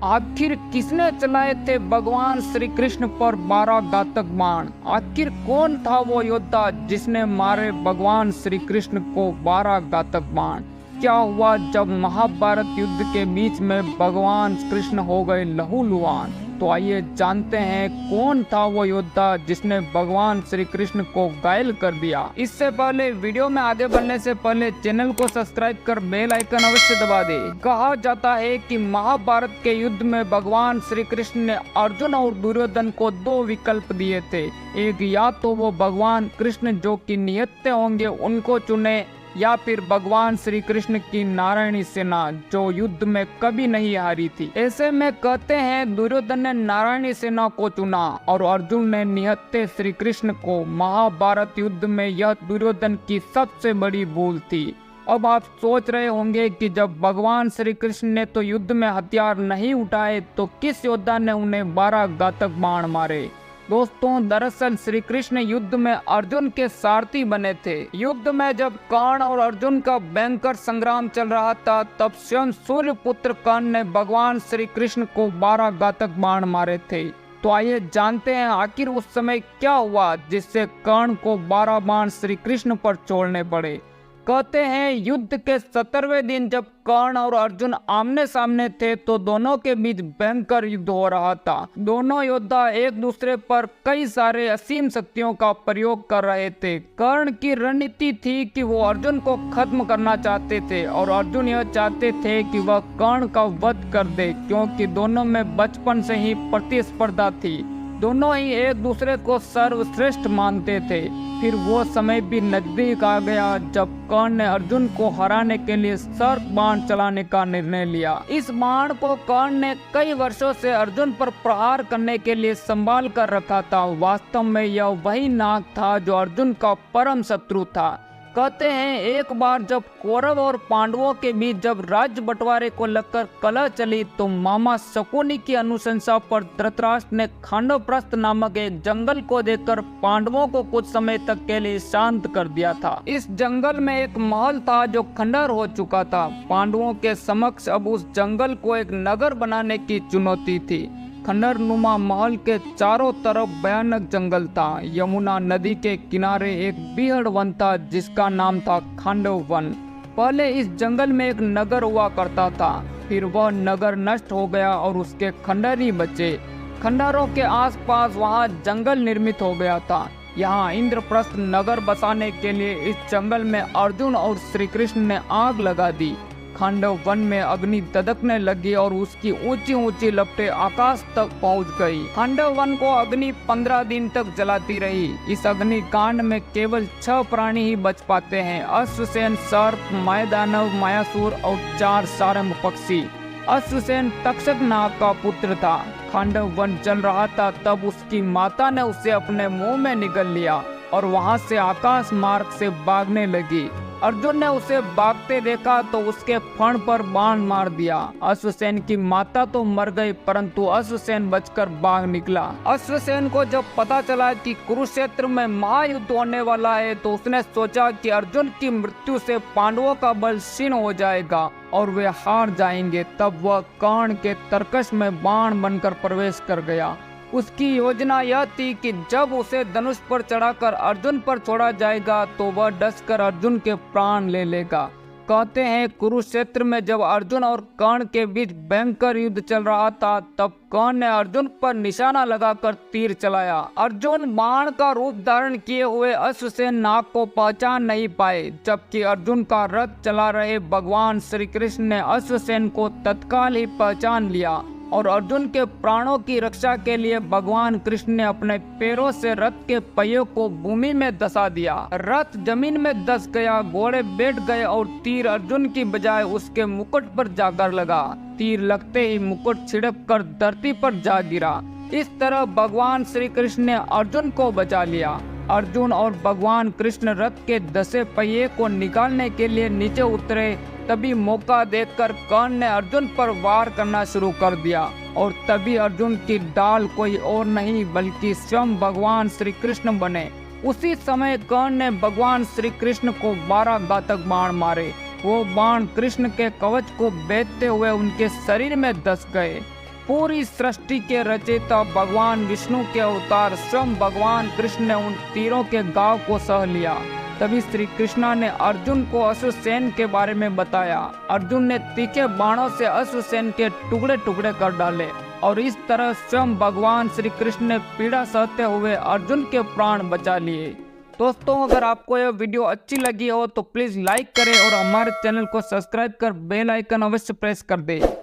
आखिर किसने चलाए थे भगवान श्री कृष्ण पर 12 घातक बाण? आखिर कौन था वो योद्धा जिसने मारे भगवान श्री कृष्ण को 12 घातक बाण? क्या हुआ जब महाभारत युद्ध के बीच में भगवान कृष्ण हो गए लहूलुहान? तो आइए जानते हैं कौन था वो योद्धा जिसने भगवान श्री कृष्ण को घायल कर दिया। इससे पहले वीडियो में आगे बढ़ने से पहले चैनल को सब्सक्राइब कर बेल आइकन अवश्य दबा दे। कहा जाता है कि महाभारत के युद्ध में भगवान श्री कृष्ण ने अर्जुन और दुर्योधन को 2 विकल्प दिए थे। एक, या तो वो भगवान कृष्ण जो कि निहत्थे होंगे उनको चुने, या फिर भगवान श्री कृष्ण की नारायणी सेना जो युद्ध में कभी नहीं हारी थी। ऐसे में कहते हैं दुर्योधन ने नारायणी सेना को चुना और अर्जुन ने निहत्थे श्री कृष्ण को। महाभारत युद्ध में यह दुर्योधन की सबसे बड़ी भूल थी। अब आप सोच रहे होंगे कि जब भगवान श्री कृष्ण ने तो युद्ध में हथियार नहीं उठाए तो किस योद्धा ने उन्हें 12 घातक बाण मारे? दोस्तों, दरअसल श्री कृष्ण युद्ध में अर्जुन के सारथी बने थे। युद्ध में जब कर्ण और अर्जुन का भयंकर संग्राम चल रहा था तब स्वयं सूर्यपुत्र कर्ण ने भगवान श्री कृष्ण को 12 घातक बाण मारे थे। तो आइए जानते हैं आखिर उस समय क्या हुआ जिससे कर्ण को 12 बाण श्री कृष्ण पर छोड़ने पड़े। कहते हैं युद्ध के 17वें दिन जब कर्ण और अर्जुन आमने सामने थे तो दोनों के बीच भयंकर युद्ध हो रहा था। दोनों योद्धा एक दूसरे पर कई सारे असीम शक्तियों का प्रयोग कर रहे थे। कर्ण की रणनीति थी कि वो अर्जुन को खत्म करना चाहते थे और अर्जुन यह चाहते थे कि वह कर्ण का वध कर दे, क्योंकि दोनों में बचपन से ही प्रतिस्पर्धा थी। दोनों ही एक दूसरे को सर्वश्रेष्ठ मानते थे। फिर वो समय भी नजदीक आ गया जब कर्ण ने अर्जुन को हराने के लिए सर्प बाण चलाने का निर्णय लिया। इस बाण को कर्ण ने कई वर्षों से अर्जुन पर प्रहार करने के लिए संभाल कर रखा था। वास्तव में यह वही नाग था जो अर्जुन का परम शत्रु था। कहते हैं एक बार जब कौरव और पांडवों के बीच जब राज्य बंटवारे को लेकर कलह चली तो मामा शकुनी की अनुशंसा पर धृतराष्ट्र ने खांडवप्रस्थ नामक एक जंगल को देखकर पांडवों को कुछ समय तक के लिए शांत कर दिया था। इस जंगल में एक महल था जो खंडर हो चुका था। पांडवों के समक्ष अब उस जंगल को एक नगर बनाने की चुनौती थी। खंडर नुमा महल के चारों तरफ भयानक जंगल था। यमुना नदी के किनारे एक बीहड़ वन था जिसका नाम था खांडव वन। पहले इस जंगल में एक नगर हुआ करता था, फिर वह नगर नष्ट हो गया और उसके खंडर ही बचे। खंडरों के आसपास वहां जंगल निर्मित हो गया था। यहाँ इंद्रप्रस्थ नगर बसाने के लिए इस जंगल में अर्जुन और श्री कृष्ण ने आग लगा दी। खांडव वन में अग्नि ददकने लगी और उसकी ऊंची ऊंची लपटें आकाश तक पहुंच गई। खांडव वन को अग्नि 15 दिन तक जलाती रही। इस अग्नि कांड में केवल 6 प्राणी ही बच पाते हैं, अश्वसेन सर्प, मायादानव, मायासुर और 4 सारंग पक्षी। अश्वसेन तक्षक नाग का पुत्र था। खांडव वन जल रहा था तब उसकी माता ने उसे अपने मुंह में निगल लिया और वहां से आकाश मार्ग से भागने लगी। अर्जुन ने उसे भागते देखा तो उसके फण पर बाण मार दिया। अश्वसेन की माता तो मर गई परंतु अश्वसेन बचकर भाग निकला। अश्वसेन को जब पता चला कि कुरुक्षेत्र में महायुद्ध होने वाला है तो उसने सोचा कि अर्जुन की मृत्यु से पांडवों का बल क्षीण हो जाएगा और वे हार जाएंगे। तब वह कर्ण के तर्कश में बाण बनकर प्रवेश कर गया। उसकी योजना यह थी कि जब उसे धनुष पर चढ़ाकर अर्जुन पर छोड़ा जाएगा तो वह डसकर अर्जुन के प्राण ले लेगा। कहते हैं कुरुक्षेत्र में जब अर्जुन और कर्ण के बीच भयंकर युद्ध चल रहा था तब कर्ण ने अर्जुन पर निशाना लगाकर तीर चलाया। अर्जुन बाण का रूप धारण किए हुए अश्वसेन नाग को पहचान नहीं पाए, जबकि अर्जुन का रथ चला रहे भगवान श्री कृष्ण ने अश्वसेन को तत्काल ही पहचान लिया और अर्जुन के प्राणों की रक्षा के लिए भगवान कृष्ण ने अपने पैरों से रथ के पहियों को भूमि में धंसा दिया। रथ जमीन में धंस गया, घोड़े बैठ गए और तीर अर्जुन की बजाय उसके मुकुट पर जाकर लगा। तीर लगते ही मुकुट छिड़क कर धरती पर जा गिरा। इस तरह भगवान श्री कृष्ण ने अर्जुन को बचा लिया। अर्जुन और भगवान कृष्ण रथ के धंसे पहिए को निकालने के लिए नीचे उतरे। तभी मौका देखकर कर्ण ने अर्जुन पर वार करना शुरू कर दिया और तभी अर्जुन की ढाल कोई और नहीं बल्कि स्वयं भगवान श्री कृष्ण बने। उसी समय कर्ण ने भगवान श्री कृष्ण को 12 घातक बाण मारे। वो बाण कृष्ण के कवच को भेदते हुए उनके शरीर में धंस गए। पूरी सृष्टि के रचयिता भगवान विष्णु के अवतार स्वयं भगवान कृष्ण ने उन तीरों के घाव को सह लिया। तभी श्री कृष्णा ने अर्जुन को अश्वसेन के बारे में बताया। अर्जुन ने तीखे बाणों से अश्वसेन के टुकड़े टुकड़े कर डाले और इस तरह स्वयं भगवान श्री कृष्ण ने पीड़ा सहते हुए अर्जुन के प्राण बचा लिए। दोस्तों, अगर आपको यह वीडियो अच्छी लगी हो तो प्लीज लाइक करें और हमारे चैनल को सब्सक्राइब कर बेल आइकन अवश्य प्रेस कर दें।